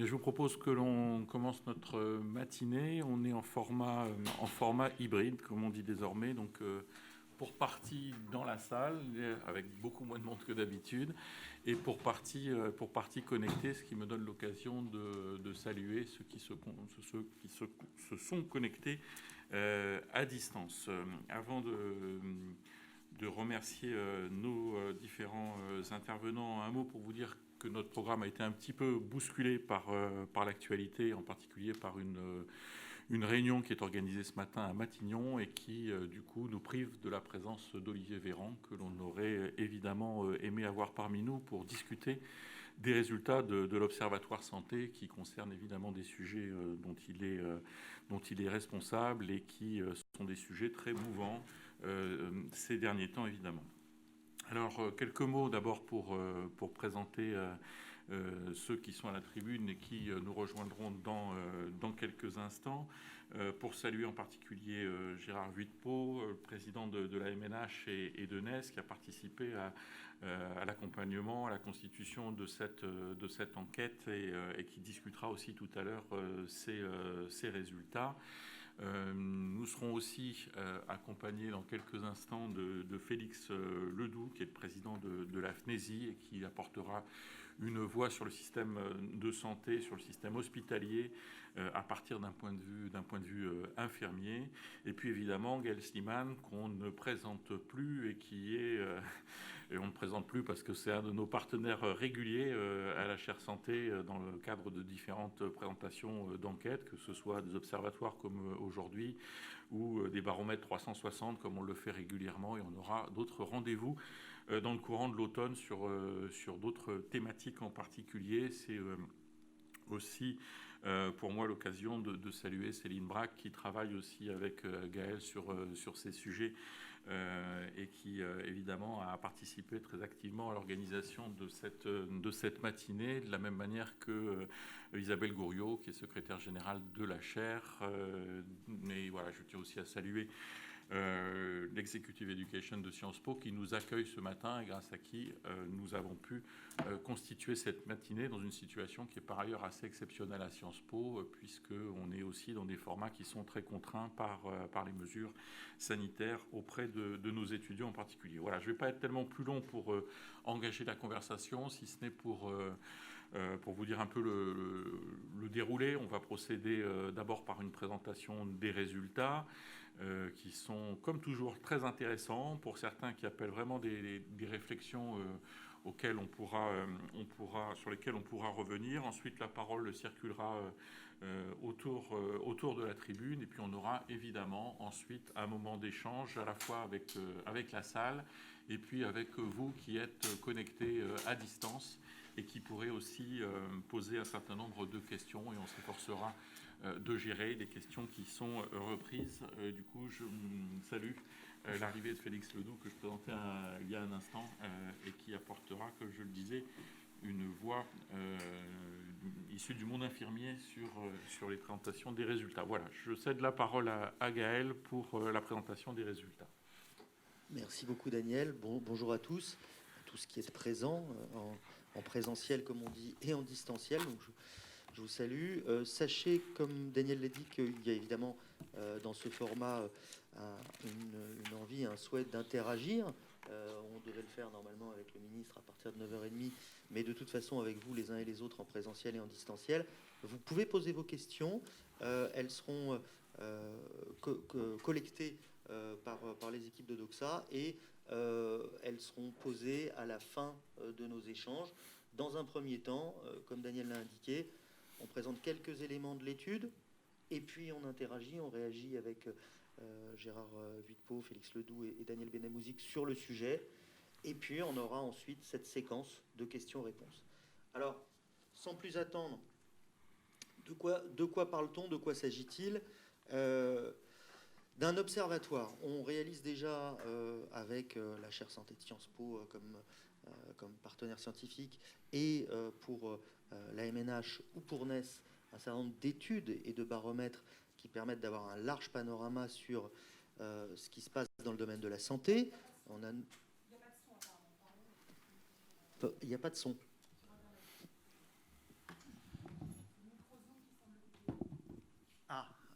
Je vous propose que l'on commence notre matinée. On est en format hybride, comme on dit désormais. Donc, pour partie dans la salle, avec beaucoup moins de monde que d'habitude, et pour partie connectée, ce qui me donne l'occasion de saluer ceux qui se sont connectés à distance. Avant de remercier nos différents intervenants, un mot pour vous dire que notre programme a été un petit peu bousculé par l'actualité, en particulier par une réunion qui est organisée ce matin à Matignon et qui, du coup, nous prive de la présence d'Olivier Véran, que l'on aurait évidemment aimé avoir parmi nous pour discuter des résultats de l'Observatoire Santé, qui concernent évidemment des sujets dont il est responsable et qui sont des sujets très mouvants ces derniers temps, évidemment. Alors, quelques mots d'abord pour présenter ceux qui sont à la tribune et qui nous rejoindront dans quelques instants. Pour saluer en particulier Gérard Vuitpeau, président de la MNH et de NES, qui a participé à l'accompagnement, à la constitution de cette enquête et qui discutera aussi tout à l'heure ses résultats. Nous serons aussi accompagnés dans quelques instants de Félix Ledoux, qui est le président de la FNESI et qui apportera une voix sur le système de santé, sur le système hospitalier, à partir d'un point de vue infirmier. Et puis évidemment Gaël Sliman, qu'on ne présente plus et qui est... et on ne présente plus parce que c'est un de nos partenaires réguliers à la chaire santé dans le cadre de différentes présentations d'enquêtes, que ce soit des observatoires comme aujourd'hui ou des baromètres 360 comme on le fait régulièrement, et on aura d'autres rendez-vous dans le courant de l'automne sur d'autres thématiques en particulier. C'est aussi pour moi l'occasion de saluer Céline Braque, qui travaille aussi avec Gaël sur ces sujets et qui évidemment a participé très activement à l'organisation de cette matinée, de la même manière que Isabelle Gouriot, qui est secrétaire générale de la chaire. Mais voilà, je tiens aussi à saluer l'Executive Education de Sciences Po, qui nous accueille ce matin et grâce à qui nous avons pu constituer cette matinée dans une situation qui est par ailleurs assez exceptionnelle à Sciences Po, puisqu'on est aussi dans des formats qui sont très contraints par les mesures sanitaires auprès de nos étudiants en particulier. Voilà, je ne vais pas être tellement plus long pour engager la conversation, si ce n'est pour vous dire un peu le déroulé. On va procéder d'abord par une présentation des résultats qui sont, comme toujours, très intéressants pour certains, qui appellent vraiment des réflexions sur lesquelles on pourra revenir. Ensuite, la parole circulera autour de la tribune, et puis on aura évidemment ensuite un moment d'échange à la fois avec la salle et puis avec vous qui êtes connectés à distance et qui pourrez aussi poser un certain nombre de questions, et on s'efforcera de gérer les questions qui sont reprises. Du coup, je salue l'arrivée de Félix Ledoux, que je présentais il y a un instant, et qui apportera, comme je le disais, une voix issue du monde infirmier sur les présentations des résultats. Voilà, je cède la parole à Gaël pour la présentation des résultats. Merci beaucoup, Daniel. Bonjour à tous qui êtes présents en présentiel, comme on dit, et en distanciel. Donc, je vous salue. Sachez, comme Daniel l'a dit, qu'il y a évidemment dans ce format une envie, un souhait d'interagir. On devait le faire normalement avec le ministre à partir de 9h30, mais de toute façon avec vous les uns et les autres en présentiel et en distanciel. Vous pouvez poser vos questions. Elles seront collectées par les équipes de Doxa, et elles seront posées à la fin de nos échanges. Dans un premier temps, comme Daniel l'a indiqué, on présente quelques éléments de l'étude, et puis on interagit, on réagit avec Gérard Vuitpeau, Félix Ledoux et Daniel Benamouzik sur le sujet. Et puis on aura ensuite cette séquence de questions-réponses. Alors, sans plus attendre, de quoi parle-t-on? De quoi s'agit-il? D'un observatoire. On réalise déjà avec la chaire santé de Sciences Po comme partenaire scientifique, et pour la MNH ou pour NES, un certain nombre d'études et de baromètres qui permettent d'avoir un large panorama sur ce qui se passe dans le domaine de la santé. Il n'y a pas de son.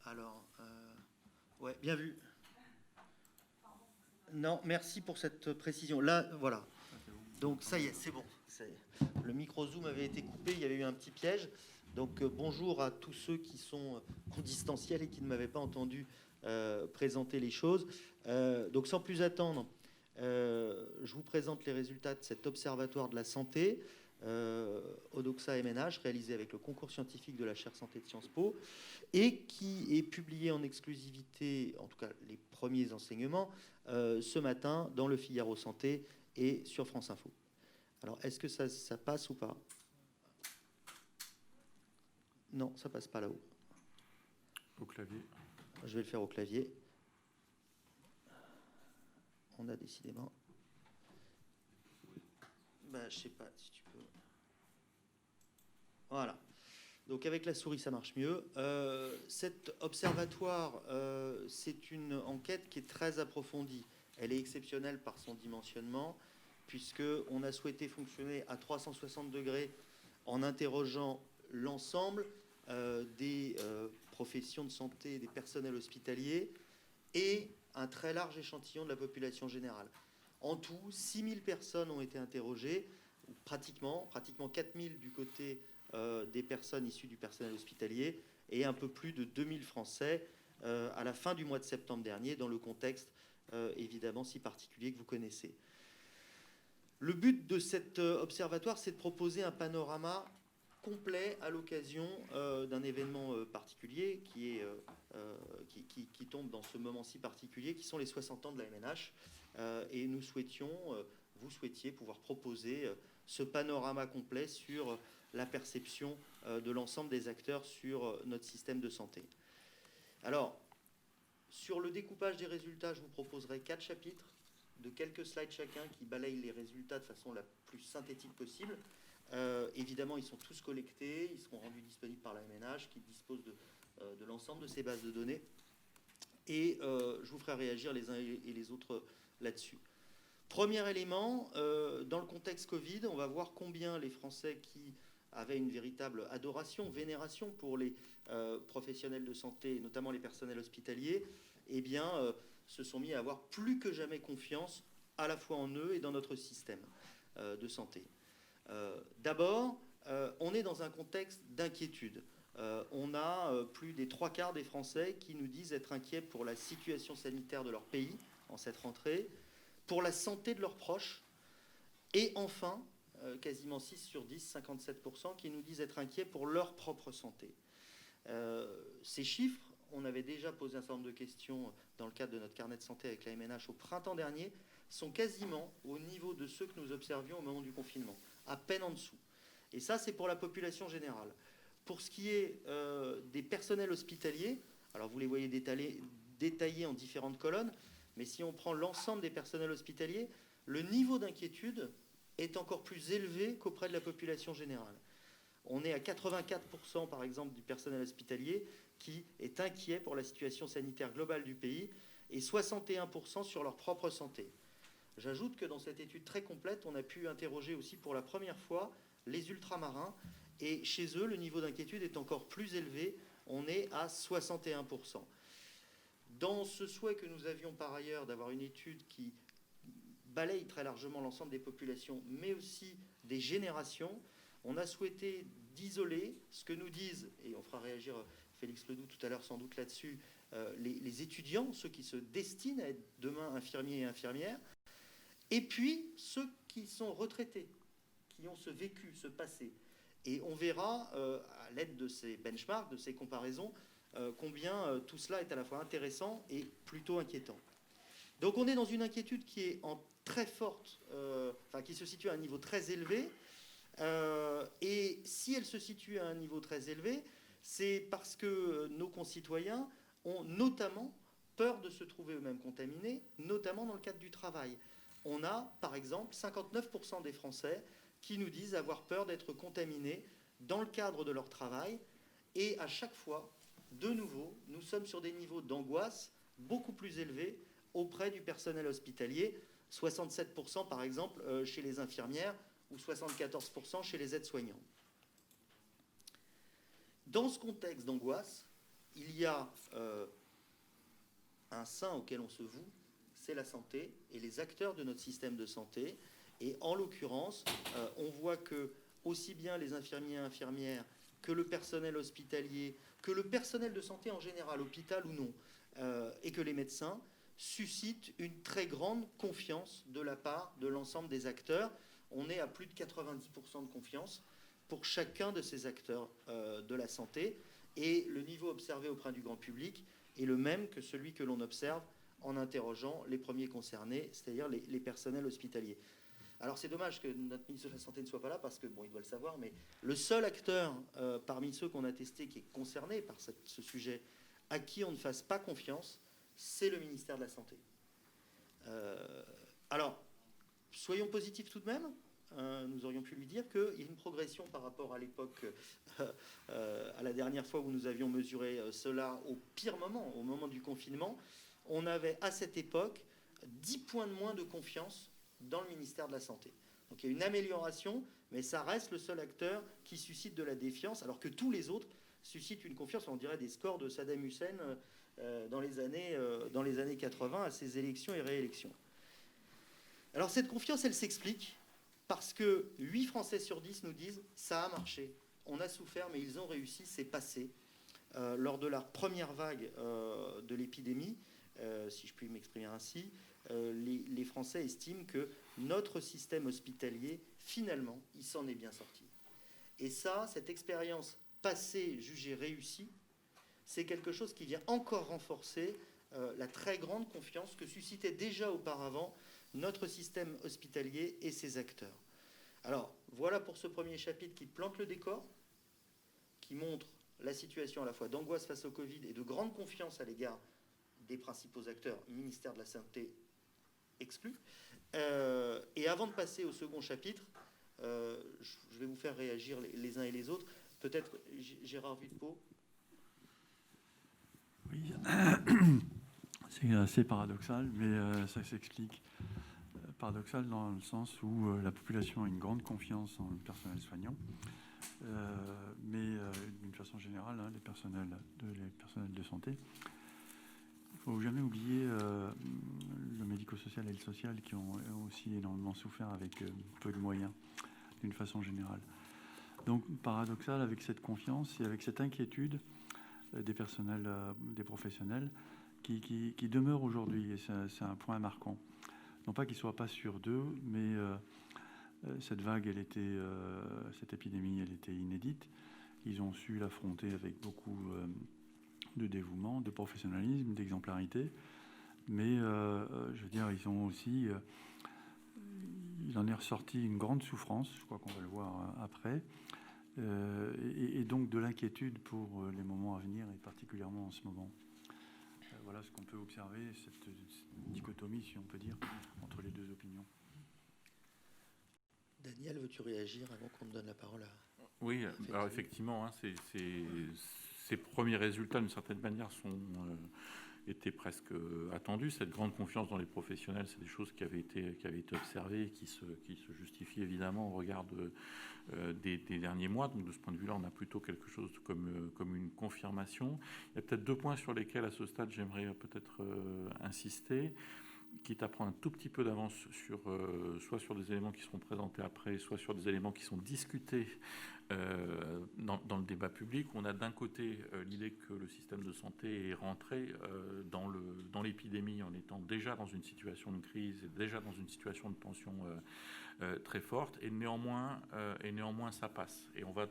Alors, ouais, bien vu. Non, merci pour cette précision. Là, voilà. Donc, ça y est, c'est bon. Le micro-zoom avait été coupé, il y avait eu un petit piège. Donc, bonjour à tous ceux qui sont en distanciel et qui ne m'avaient pas entendu présenter les choses. Donc, sans plus attendre, je vous présente les résultats de cet observatoire de la santé, Odoxa MNH, réalisé avec le concours scientifique de la chaire santé de Sciences Po, et qui est publié en exclusivité, en tout cas les premiers enseignements, ce matin dans le Figaro Santé et sur France Info. Alors, est-ce que ça passe ou pas? Non, ça passe pas là-haut. Au clavier. Je vais le faire au clavier. On a décidément... Ben, je sais pas si tu peux... Voilà. Donc avec la souris, ça marche mieux. Cet observatoire, c'est une enquête qui est très approfondie. Elle est exceptionnelle par son dimensionnement, puisqu'on a souhaité fonctionner à 360 degrés en interrogeant l'ensemble des professions de santé, des personnels hospitaliers et un très large échantillon de la population générale. En tout, 6000 personnes ont été interrogées, pratiquement 4000 du côté des personnes issues du personnel hospitalier et un peu plus de 2000 Français à la fin du mois de septembre dernier, dans le contexte évidemment si particulier que vous connaissez. Le but de cet observatoire, c'est de proposer un panorama complet à l'occasion d'un événement particulier qui tombe dans ce moment si particulier, qui sont les 60 ans de la MNH. Et nous souhaitions, vous souhaitiez pouvoir proposer ce panorama complet sur la perception de l'ensemble des acteurs sur notre système de santé. Alors, sur le découpage des résultats, je vous proposerai 4 chapitres de quelques slides chacun qui balayent les résultats de façon la plus synthétique possible. Évidemment, ils sont tous collectés, ils seront rendus disponibles par la MNH qui dispose de l'ensemble de ces bases de données. Et je vous ferai réagir les uns et les autres là-dessus. Premier élément, dans le contexte Covid, on va voir combien les Français qui avaient une véritable adoration, vénération pour les professionnels de santé, notamment les personnels hospitaliers, eh bien, se sont mis à avoir plus que jamais confiance à la fois en eux et dans notre système de santé. D'abord, on est dans un contexte d'inquiétude. On a plus des 3/4 des Français qui nous disent être inquiets pour la situation sanitaire de leur pays en cette rentrée, pour la santé de leurs proches, et enfin, quasiment 6 sur 10, 57%, qui nous disent être inquiets pour leur propre santé. Ces chiffres, on avait déjà posé un certain nombre de questions dans le cadre de notre carnet de santé avec la MNH au printemps dernier, sont quasiment au niveau de ceux que nous observions au moment du confinement, à peine en dessous. Et ça, c'est pour la population générale. Pour ce qui est des personnels hospitaliers, alors vous les voyez détaillés en différentes colonnes, mais si on prend l'ensemble des personnels hospitaliers, le niveau d'inquiétude est encore plus élevé qu'auprès de la population générale. On est à 84% par exemple du personnel hospitalier qui est inquiet pour la situation sanitaire globale du pays et 61% sur leur propre santé. J'ajoute que dans cette étude très complète, on a pu interroger aussi pour la première fois les ultramarins et chez eux, le niveau d'inquiétude est encore plus élevé, on est à 61%. Dans ce souhait que nous avions par ailleurs d'avoir une étude qui balaye très largement l'ensemble des populations, mais aussi des générations, on a souhaité d'isoler ce que nous disent, et on fera réagir Félix Ledoux tout à l'heure sans doute là-dessus, les étudiants, ceux qui se destinent à être demain infirmiers et infirmières, et puis ceux qui sont retraités, qui ont ce vécu, ce passé. Et on verra, à l'aide de ces benchmarks, de ces comparaisons, combien tout cela est à la fois intéressant et plutôt inquiétant. Donc on est dans une inquiétude qui est en très forte, qui se situe à un niveau très élevé, et si elle se situe à un niveau très élevé, c'est parce que nos concitoyens ont notamment peur de se trouver eux-mêmes contaminés, notamment dans le cadre du travail. On a, par exemple, 59% des Français qui nous disent avoir peur d'être contaminés dans le cadre de leur travail, et à chaque fois, de nouveau, nous sommes sur des niveaux d'angoisse beaucoup plus élevés auprès du personnel hospitalier, 67% par exemple chez les infirmières ou 74% chez les aides-soignants. Dans ce contexte d'angoisse, il y a un saint auquel on se voue, c'est la santé et les acteurs de notre système de santé. Et en l'occurrence, on voit que aussi bien les infirmiers et infirmières que le personnel hospitalier, que le personnel de santé en général, hôpital ou non, et que les médecins suscitent une très grande confiance de la part de l'ensemble des acteurs. On est à plus de 90% de confiance pour chacun de ces acteurs de la santé. Et le niveau observé auprès du grand public est le même que celui que l'on observe en interrogeant les premiers concernés, c'est-à-dire les personnels hospitaliers. Alors c'est dommage que notre ministre de la Santé ne soit pas là, parce que, bon, il doit le savoir, mais le seul acteur parmi ceux qu'on a testés qui est concerné par ce sujet, à qui on ne fasse pas confiance, c'est le ministère de la Santé. Alors, soyons positifs tout de même. Nous aurions pu lui dire qu'il y a une progression par rapport à l'époque, à la dernière fois où nous avions mesuré cela au pire moment, au moment du confinement. On avait à cette époque 10 points de moins de confiance dans le ministère de la Santé. Donc il y a une amélioration, mais ça reste le seul acteur qui suscite de la défiance, alors que tous les autres suscitent une confiance. On dirait des scores de Saddam Hussein dans les années 80 à ses élections et réélections. Alors cette confiance, elle s'explique parce que 8 Français sur 10 nous disent « ça a marché, on a souffert, mais ils ont réussi, c'est passé ». Lors de la première vague de l'épidémie, si je puis m'exprimer ainsi, les Français estiment que notre système hospitalier, finalement, il s'en est bien sorti. Et ça, cette expérience passée jugée réussie, c'est quelque chose qui vient encore renforcer la très grande confiance que suscitait déjà auparavant notre système hospitalier et ses acteurs. Alors, voilà pour ce premier chapitre qui plante le décor, qui montre la situation à la fois d'angoisse face au Covid et de grande confiance à l'égard des principaux acteurs, ministère de la Santé exclu. Et avant de passer au second chapitre, je vais vous faire réagir les uns et les autres. Peut-être Gérard Vuittepeau. Oui, c'est assez paradoxal, mais ça s'explique. Paradoxal dans le sens où la population a une grande confiance en le personnel soignant, mais d'une façon générale, les personnels de santé. Il ne faut jamais oublier le médico-social et le social qui ont aussi énormément souffert avec peu de moyens, d'une façon générale. Donc, paradoxal avec cette confiance et avec cette inquiétude des personnels, des professionnels qui demeurent aujourd'hui, et c'est un point marquant. Non pas qu'ils ne soient pas sûrs d'eux, mais cette vague, cette épidémie, elle était inédite. Ils ont su l'affronter avec beaucoup de dévouement, de professionnalisme, d'exemplarité. Mais, je veux dire, ils ont aussi... il en est ressorti une grande souffrance, je crois qu'on va le voir après, et donc de l'inquiétude pour les moments à venir, et particulièrement en ce moment. Voilà ce qu'on peut observer, cette dichotomie, si on peut dire, entre les deux opinions. Daniel, veux-tu réagir avant qu'on me donne la parole à... Oui, alors effectivement, ces premiers résultats, d'une certaine manière, étaient presque attendus. Cette grande confiance dans les professionnels, c'est des choses qui avaient été observées et qui se justifient évidemment au regard des derniers mois. Donc de ce point de vue-là, on a plutôt quelque chose comme une confirmation. Il y a peut-être 2 points sur lesquels, à ce stade, j'aimerais peut-être insister, quitte à prendre un tout petit peu d'avance soit sur des éléments qui seront présentés après, soit sur des éléments qui sont discutés dans le débat public. On a d'un côté l'idée que le système de santé est rentré dans l'épidémie en étant déjà dans une situation de crise, et déjà dans une situation de tension très forte, et néanmoins ça passe. Et on va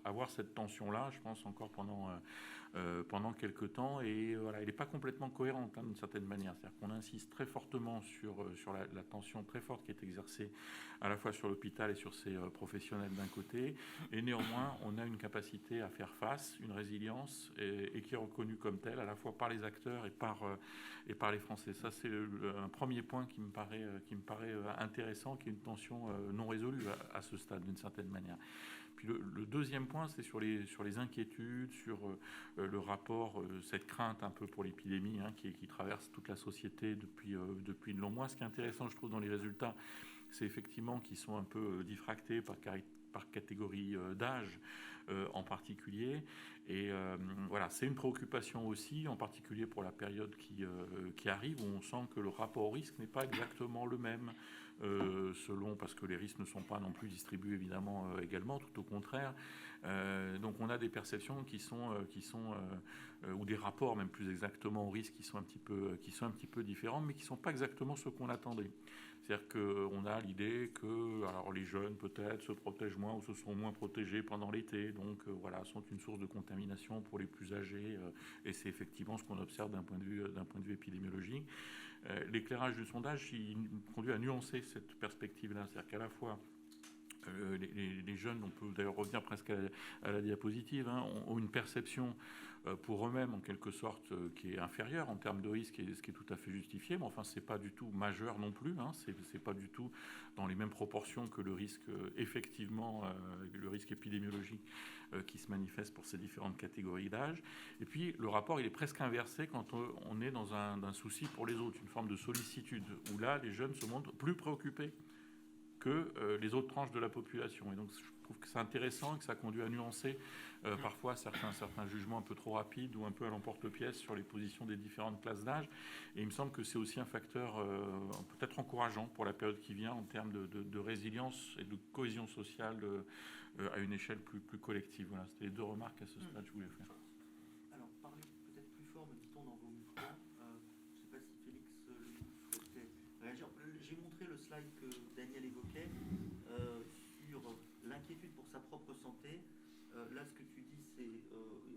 avoir cette tension-là, je pense, encore pendant quelques temps, et voilà, elle n'est pas complètement cohérente d'une certaine manière. C'est-à-dire qu'on insiste très fortement sur la tension très forte qui est exercée à la fois sur l'hôpital et sur ses professionnels d'un côté, et néanmoins on a une capacité à faire face, une résilience, et qui est reconnue comme telle à la fois par les acteurs et par les Français. Ça, c'est un premier point qui me paraît intéressant, qui est une tension non résolue à ce stade d'une certaine manière. Puis le deuxième point, c'est sur les inquiétudes, sur le rapport, cette crainte un peu pour l'épidémie qui traverse toute la société depuis de longs mois. Ce qui est intéressant, je trouve, dans les résultats, c'est effectivement qu'ils sont un peu diffractés par catégorie d'âge en particulier, Et voilà, c'est une préoccupation aussi, en particulier pour la période qui arrive, où on sent que le rapport au risque n'est pas exactement le même, parce que les risques ne sont pas non plus distribués évidemment également, tout au contraire. Donc on a des perceptions ou des rapports même plus exactement au risque qui sont un petit peu différents, mais qui ne sont pas exactement ceux qu'on attendait. C'est-à-dire qu'on a l'idée que alors les jeunes peut-être se protègent moins ou se sont moins protégés pendant l'été, donc voilà, sont une source de contamination pour les plus âgés, et c'est effectivement ce qu'on observe d'un point de vue épidémiologique. L'éclairage du sondage, il conduit à nuancer cette perspective-là, c'est-à-dire qu'à la fois les jeunes, on peut d'ailleurs revenir presque à la diapositive, hein, ont une perception pour eux-mêmes en quelque sorte qui est inférieure en termes de risque, et ce qui est tout à fait justifié, mais enfin c'est pas du tout majeur non plus, hein, c'est pas du tout dans les mêmes proportions que le risque effectivement, le risque épidémiologique qui se manifeste pour ces différentes catégories d'âge. Et puis le rapport il est presque inversé quand on est dans un souci pour les autres, une forme de sollicitude, où là les jeunes se montrent plus préoccupés que les autres tranches de la population. Et donc je trouve que c'est intéressant et que ça conduit à nuancer parfois certains jugements un peu trop rapides ou un peu à l'emporte-pièce sur les positions des différentes classes d'âge. Et il me semble que c'est aussi un facteur peut-être encourageant pour la période qui vient en termes de résilience et de cohésion sociale à une échelle plus collective. Voilà, c'était les deux remarques à ce stade que je voulais faire. Alors, parlez peut-être plus fort, me dit-on dans vos micros. Je ne sais pas si Félix souhaitait réagir. J'ai montré le slide que Daniel évoquait sur l'inquiétude pour sa propre santé. Là, ce que tu dis, c'est,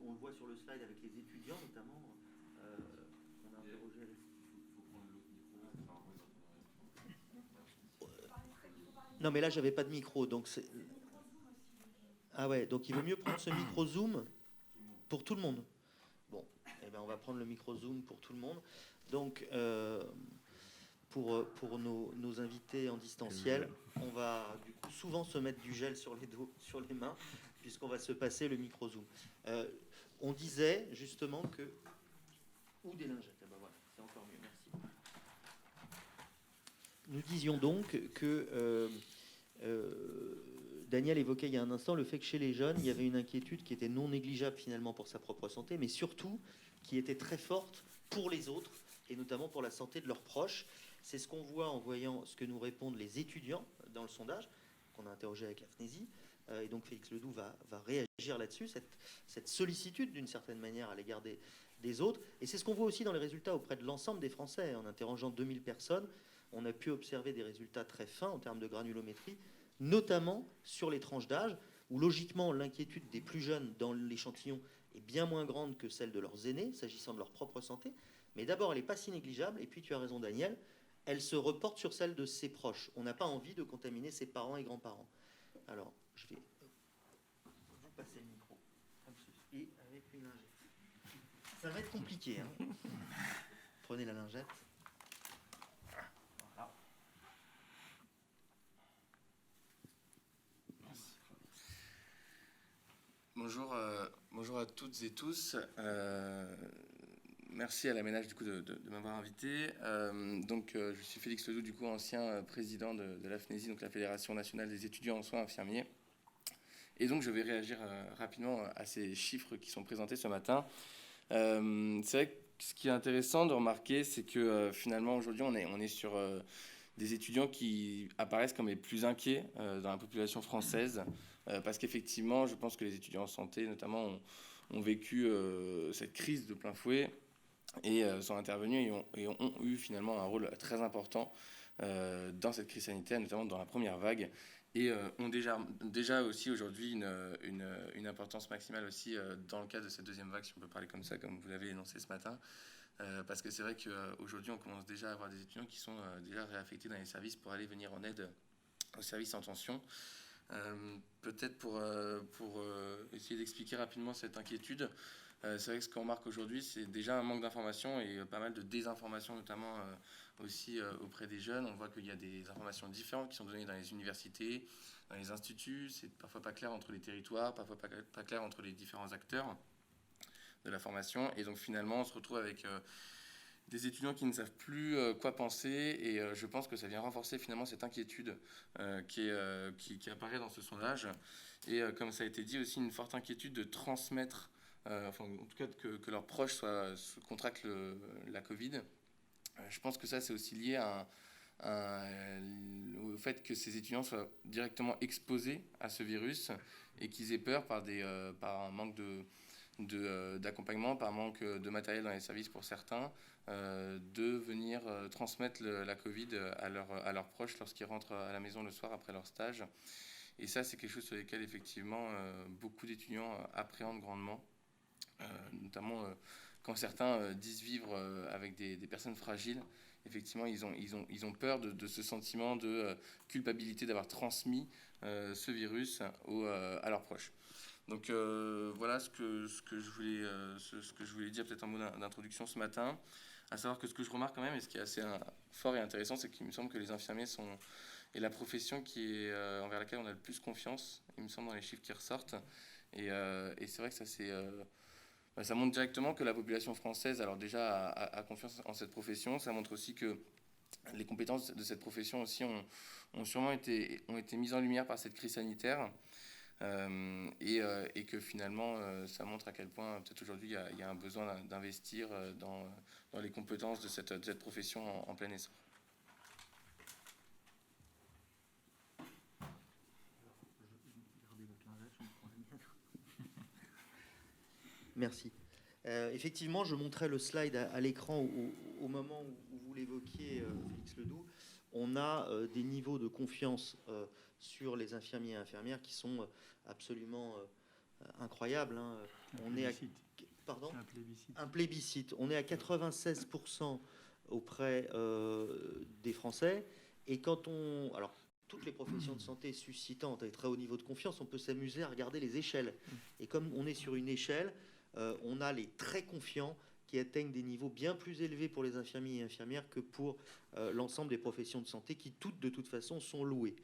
on le voit sur le slide avec les étudiants notamment, on a interrogé. Non, mais là, j'avais pas de micro, donc c'est. Ah ouais, donc il vaut mieux prendre ce micro Zoom pour tout le monde. Bon, eh ben on va prendre le micro Zoom pour tout le monde. Donc, pour nos invités en distanciel, on va du coup souvent se mettre du gel sur les dos, sur les mains, puisqu'on va se passer le micro Zoom. On disait justement que... Ou des lingettes, ben voilà, c'est encore mieux, merci. Nous disions donc que... Daniel évoquait il y a un instant le fait que chez les jeunes, il y avait une inquiétude qui était non négligeable finalement pour sa propre santé, mais surtout qui était très forte pour les autres, et notamment pour la santé de leurs proches. C'est ce qu'on voit en voyant ce que nous répondent les étudiants dans le sondage, qu'on a interrogé avec la FNESI, et donc Félix Ledoux va réagir là-dessus, cette sollicitude d'une certaine manière à l'égard des autres. Et c'est ce qu'on voit aussi dans les résultats auprès de l'ensemble des Français. En interrogeant 2000 personnes, on a pu observer des résultats très fins en termes de granulométrie, notamment sur les tranches d'âge, où logiquement l'inquiétude des plus jeunes dans l'échantillon est bien moins grande que celle de leurs aînés, s'agissant de leur propre santé. Mais d'abord, elle n'est pas si négligeable, et puis tu as raison Daniel, elle se reporte sur celle de ses proches. On n'a pas envie de contaminer ses parents et grands-parents. Alors, je vais vous passer le micro, comme ceci, et avec une lingette. Ça va être compliqué, hein. Prenez la lingette. Voilà. Bonjour à toutes et tous. Merci à la Ménage du coup de m'avoir invité. Je suis Félix Ledoux, du coup ancien président de la FNESI, donc la Fédération nationale des étudiants en soins infirmiers. Et donc je vais réagir rapidement à ces chiffres qui sont présentés ce matin. C'est vrai que ce qui est intéressant de remarquer, c'est que finalement aujourd'hui on est sur des étudiants qui apparaissent comme les plus inquiets dans la population française, parce qu'effectivement je pense que les étudiants en santé notamment ont vécu cette crise de plein fouet et sont intervenus et ont eu finalement un rôle très important dans cette crise sanitaire, notamment dans la première vague, et ont déjà aussi aujourd'hui une importance maximale aussi dans le cadre de cette deuxième vague, si on peut parler comme ça, comme vous l'avez énoncé ce matin. Parce que c'est vrai qu'aujourd'hui, on commence déjà à avoir des étudiants qui sont déjà réaffectés dans les services pour aller venir en aide aux services en tension. Peut-être pour essayer d'expliquer rapidement cette inquiétude, c'est vrai que ce qu'on remarque aujourd'hui, c'est déjà un manque d'information et pas mal de désinformation, notamment aussi auprès des jeunes. On voit qu'il y a des informations différentes qui sont données dans les universités, dans les instituts. C'est parfois pas clair entre les territoires, parfois pas clair entre les différents acteurs de la formation. Et donc finalement, on se retrouve avec des étudiants qui ne savent plus quoi penser. Et je pense que ça vient renforcer finalement cette inquiétude qui apparaît dans ce sondage. Et comme ça a été dit aussi, une forte inquiétude de transmettre enfin en tout cas que leurs proches contractent la Covid. Je pense que ça, c'est aussi lié au fait que ces étudiants soient directement exposés à ce virus et qu'ils aient peur par un manque d'accompagnement, par manque de matériel dans les services pour certains, de venir transmettre la Covid à leurs proches lorsqu'ils rentrent à la maison le soir après leur stage. Et ça, c'est quelque chose sur lequel, effectivement, beaucoup d'étudiants appréhendent grandement, notamment quand certains disent vivre avec des personnes fragiles. Effectivement, ils ont peur de ce sentiment de culpabilité d'avoir transmis ce virus à leurs proches. Donc voilà ce que je voulais dire peut-être en mot d'introduction ce matin. À savoir que ce que je remarque quand même, et ce qui est assez fort et intéressant, c'est qu'il me semble que les infirmiers est la profession envers laquelle on a le plus confiance, il me semble, dans les chiffres qui ressortent. Et c'est vrai que ça montre directement que la population française, alors déjà, a confiance en cette profession. Ça montre aussi que les compétences de cette profession aussi ont sûrement été mises en lumière par cette crise sanitaire. Et que finalement, ça montre à quel point, peut-être aujourd'hui, il y a un besoin d'investir dans les compétences de cette profession en plein essor. Merci. Effectivement, je montrais le slide à l'écran au moment où vous l'évoquiez, Félix Ledoux. On a des niveaux de confiance sur les infirmiers et infirmières qui sont absolument incroyables. Hein. On est à... Pardon ? Un plébiscite. On est à 96% auprès des Français. Et quand on... Alors, toutes les professions de santé suscitant un très haut niveau de confiance, on peut s'amuser à regarder les échelles. Et comme on est sur une échelle, on a les très confiants qui atteignent des niveaux bien plus élevés pour les infirmiers et infirmières que pour l'ensemble des professions de santé qui toutes, de toute façon, sont louées.